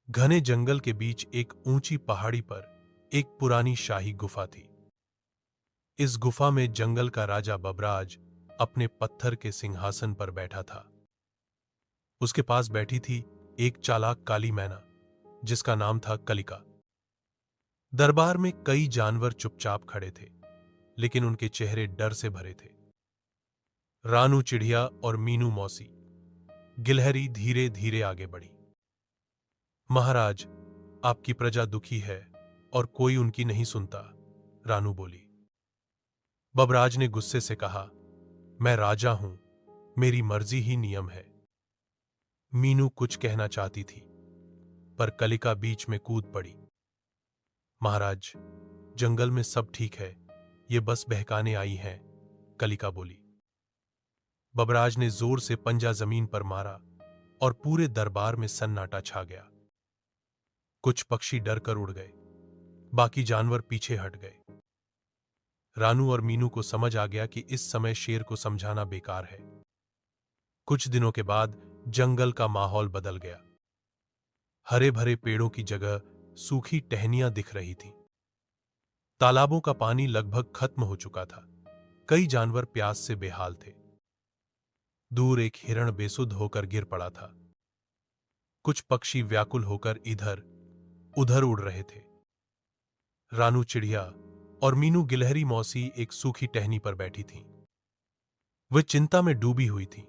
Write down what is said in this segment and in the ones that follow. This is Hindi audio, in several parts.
घने जंगल के बीच एक ऊंची पहाड़ी पर एक पुरानी शाही गुफा थी। इस गुफा में जंगल का राजा बबराज अपने पत्थर के सिंहासन पर बैठा था। उसके पास बैठी थी एक चालाक काली मैना जिसका नाम था कलिका। दरबार में कई जानवर चुपचाप खड़े थे, लेकिन उनके चेहरे डर से भरे थे। रानू चिड़िया और मीनू मौसी गिलहरी धीरे धीरे आगे बढ़ी। महाराज, आपकी प्रजा दुखी है और कोई उनकी नहीं सुनता, रानू बोली। बबराज ने गुस्से से कहा, मैं राजा हूं, मेरी मर्जी ही नियम है। मीनू कुछ कहना चाहती थी, पर कलिका बीच में कूद पड़ी। महाराज, जंगल में सब ठीक है, ये बस बहकाने आई हैं, कलिका बोली। बबराज ने जोर से पंजा जमीन पर मारा और पूरे दरबार में सन्नाटा छा गया। कुछ पक्षी डर कर उड़ गए, बाकी जानवर पीछे हट गए। रानू और मीनू को समझ आ गया कि इस समय शेर को समझाना बेकार है। कुछ दिनों के बाद जंगल का माहौल बदल गया। हरे भरे पेड़ों की जगह सूखी टहनियां दिख रही थीं। तालाबों का पानी लगभग खत्म हो चुका था। कई जानवर प्यास से बेहाल थे। दूर एक हिरण बेसुध होकर गिर पड़ा था। कुछ पक्षी व्याकुल होकर इधर उधर उड़ रहे थे। रानू चिड़िया और मीनू गिलहरी मौसी एक सूखी टहनी पर बैठी थीं। वे चिंता में डूबी हुई थीं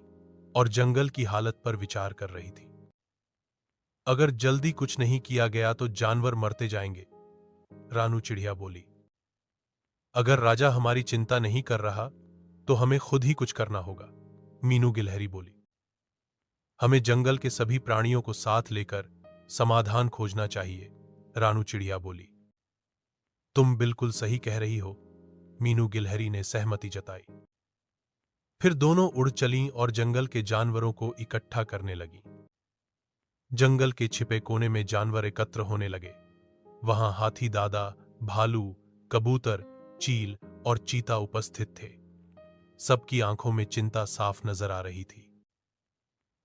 और जंगल की हालत पर विचार कर रही थीं। अगर जल्दी कुछ नहीं किया गया तो जानवर मरते जाएंगे, रानू चिड़िया बोली। अगर राजा हमारी चिंता नहीं कर रहा तो हमें खुद ही कुछ करना होगा, मीनू गिलहरी बोली। हमें जंगल के सभी प्राणियों को साथ लेकर समाधान खोजना चाहिए, रानू चिड़िया बोली। तुम बिल्कुल सही कह रही हो, मीनू गिलहरी ने सहमति जताई। फिर दोनों उड़ चलीं और जंगल के जानवरों को इकट्ठा करने लगीं। जंगल के छिपे कोने में जानवर एकत्र होने लगे। वहां हाथी दादा, भालू, कबूतर, चील और चीता उपस्थित थे। सबकी आंखों में चिंता साफ नजर आ रही थी।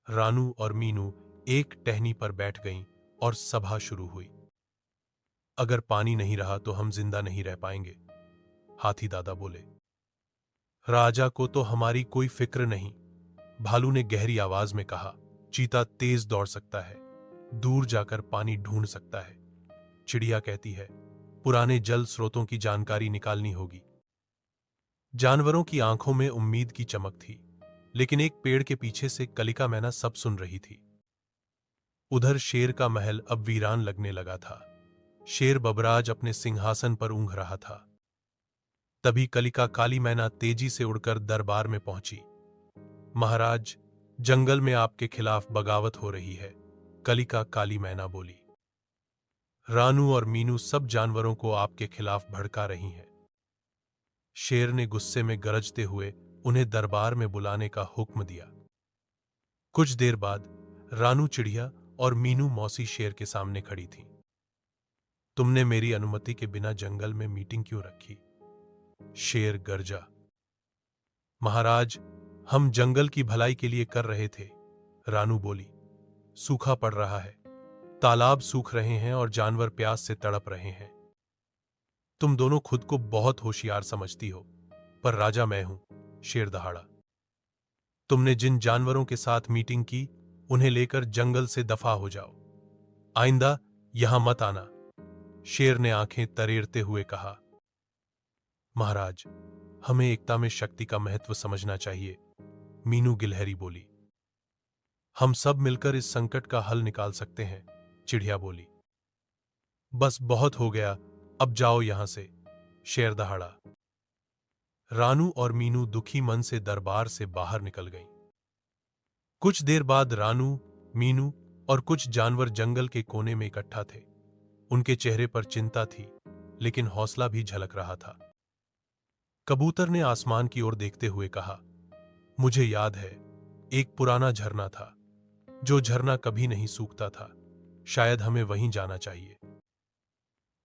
रानू और मीनू एक टहनी पर बैठ गईं और सभा शुरू हुई। अगर पानी नहीं रहा तो हम जिंदा नहीं रह पाएंगे, हाथी दादा बोले। राजा को तो हमारी कोई फिक्र नहीं, भालू ने गहरी आवाज में कहा। चीता तेज दौड़ सकता है, दूर जाकर पानी ढूंढ सकता है। चिड़िया कहती है, पुराने जल स्रोतों की जानकारी निकालनी होगी। जानवरों की आंखों में उम्मीद की चमक थी, लेकिन एक पेड़ के पीछे से कलिका मैना सब सुन रही थी। उधर शेर का महल अब वीरान लगने लगा था। शेर बबराज अपने सिंहासन पर ऊँघ रहा था। तभी कलिका काली मैना तेजी से उड़कर दरबार में पहुंची। महाराज, जंगल में आपके खिलाफ बगावत हो रही है, कलिका काली मैना बोली। रानू और मीनू सब जानवरों को आपके खिलाफ भड़का रही हैं। शेर ने गुस्से में गरजते हुए उन्हें दरबार में बुलाने का हुक्म दिया। कुछ देर बाद रानू चिड़िया और मीनू मौसी शेर के सामने खड़ी थीं। तुमने मेरी अनुमति के बिना जंगल में मीटिंग क्यों रखी? शेर गरजा। महाराज, हम जंगल की भलाई के लिए कर रहे थे, रानू बोली। सूखा पड़ रहा है, तालाब सूख रहे हैं और जानवर प्यास से तड़प रहे हैं। तुम दोनों खुद को बहुत होशियार समझती हो, पर राजा मैं हूं, शेर दहाड़ा। तुमने जिन जानवरों के साथ मीटिंग की, उन्हें लेकर जंगल से दफा हो जाओ। आइंदा यहां मत आना, शेर ने आंखें तरेरते हुए कहा। महाराज, हमें एकता में शक्ति का महत्व समझना चाहिए, मीनू गिलहरी बोली। हम सब मिलकर इस संकट का हल निकाल सकते हैं, चिड़िया बोली। बस बहुत हो गया, अब जाओ यहां से, शेर दहाड़ा। रानू और मीनू दुखी मन से दरबार से बाहर निकल गईं। कुछ देर बाद रानू, मीनू और कुछ जानवर जंगल के कोने में इकट्ठा थे। उनके चेहरे पर चिंता थी, लेकिन हौसला भी झलक रहा था। कबूतर ने आसमान की ओर देखते हुए कहा, मुझे याद है, एक पुराना झरना था, जो झरना कभी नहीं सूखता था। शायद हमें वहीं जाना चाहिए।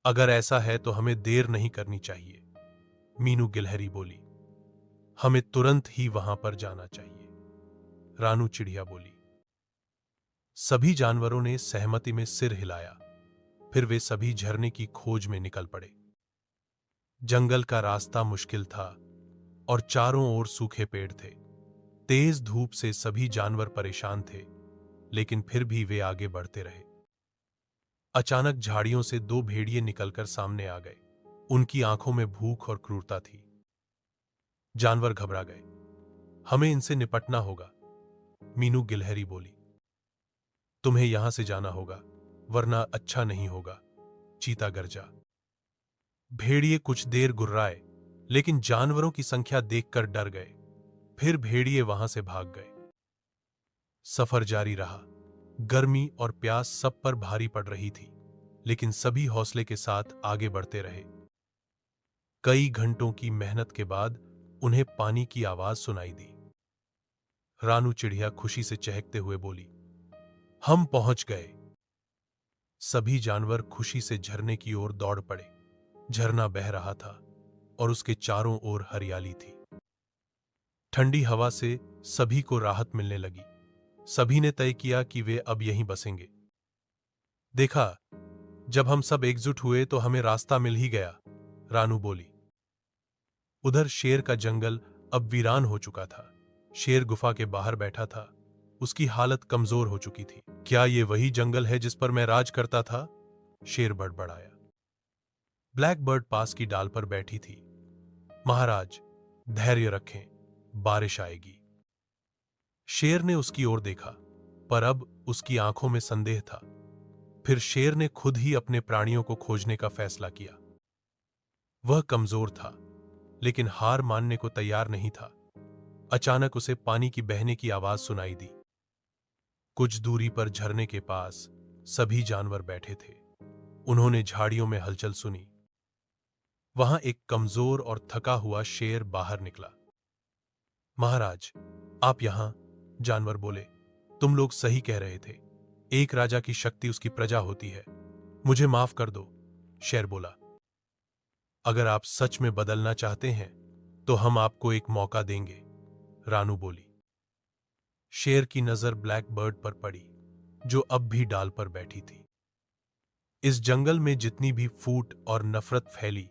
अगर ऐसा है तो हमें देर नहीं करनी चाहिए, मीनू गिलहरी बोली। हमें तुरंत ही वहां पर जाना चाहिए, रानू चिड़िया बोली। सभी जानवरों ने सहमति में सिर हिलाया। फिर वे सभी झरने की खोज में निकल पड़े। जंगल का रास्ता मुश्किल था और चारों ओर सूखे पेड़ थे। तेज धूप से सभी जानवर परेशान थे, लेकिन फिर भी वे आगे बढ़ते रहे। अचानक झाड़ियों से दो भेड़िए निकलकर सामने आ गए। उनकी आंखों में भूख और क्रूरता थी। जानवर घबरा गए। हमें इनसे निपटना होगा, मीनू गिलहरी बोली। तुम्हें यहां से जाना होगा, वरना अच्छा नहीं होगा, चीता गरजा। भेड़िए कुछ देर गुर्राए, लेकिन जानवरों की संख्या देखकर डर गए। फिर भेड़िए वहां से भाग गए। सफर जारी रहा। गर्मी और प्यास सब पर भारी पड़ रही थी, लेकिन सभी हौसले के साथ आगे बढ़ते रहे। कई घंटों की मेहनत के बाद उन्हें पानी की आवाज सुनाई दी। रानू चिड़िया खुशी से चहकते हुए बोली, हम पहुंच गए। सभी जानवर खुशी से झरने की ओर दौड़ पड़े। झरना बह रहा था और उसके चारों ओर हरियाली थी। ठंडी हवा से सभी को राहत मिलने लगी। सभी ने तय किया कि वे अब यहीं बसेंगे। देखा, जब हम सब एकजुट हुए तो हमें रास्ता मिल ही गया, रानू बोली। उधर शेर का जंगल अब वीरान हो चुका था। शेर गुफा के बाहर बैठा था। उसकी हालत कमजोर हो चुकी थी। क्या ये वही जंगल है जिस पर मैं राज करता था? शेर बड़बड़ाया। ब्लैक बर्ड पास की डाल पर बैठी थी। महाराज, धैर्य रखें, बारिश आएगी। शेर ने उसकी ओर देखा, पर अब उसकी आंखों में संदेह था। फिर शेर ने खुद ही अपने प्राणियों को खोजने का फैसला किया। वह कमजोर था, लेकिन हार मानने को तैयार नहीं था। अचानक उसे पानी की बहने की आवाज सुनाई दी। कुछ दूरी पर झरने के पास सभी जानवर बैठे थे। उन्होंने झाड़ियों में हलचल सुनी। वहां एक कमजोर और थका हुआ शेर बाहर निकला। महाराज, आप यहां? जानवर बोले। तुम लोग सही कह रहे थे। एक राजा की शक्ति उसकी प्रजा होती है। मुझे माफ कर दो, शेर बोला। अगर आप सच में बदलना चाहते हैं तो हम आपको एक मौका देंगे, रानू बोली। शेर की नजर ब्लैक बर्ड पर पड़ी, जो अब भी डाल पर बैठी थी। इस जंगल में जितनी भी फूट और नफरत फैली,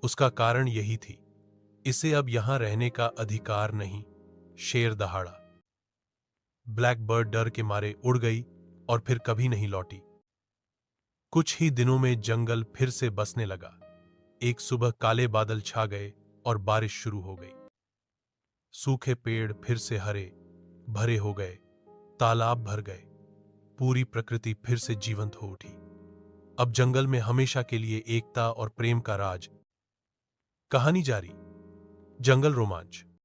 उसका कारण यही थी। इसे अब यहां रहने का अधिकार नहीं, शेर दहाड़ा। ब्लैक बर्ड डर के मारे उड़ गई और फिर कभी नहीं लौटी। कुछ ही दिनों में जंगल फिर से बसने लगा। एक सुबह काले बादल छा गए और बारिश शुरू हो गई। सूखे पेड़ फिर से हरे भरे हो गए, तालाब भर गए। पूरी प्रकृति फिर से जीवंत हो उठी। अब जंगल में हमेशा के लिए एकता और प्रेम का राज। कहानी जारी। जंगल रोमांच।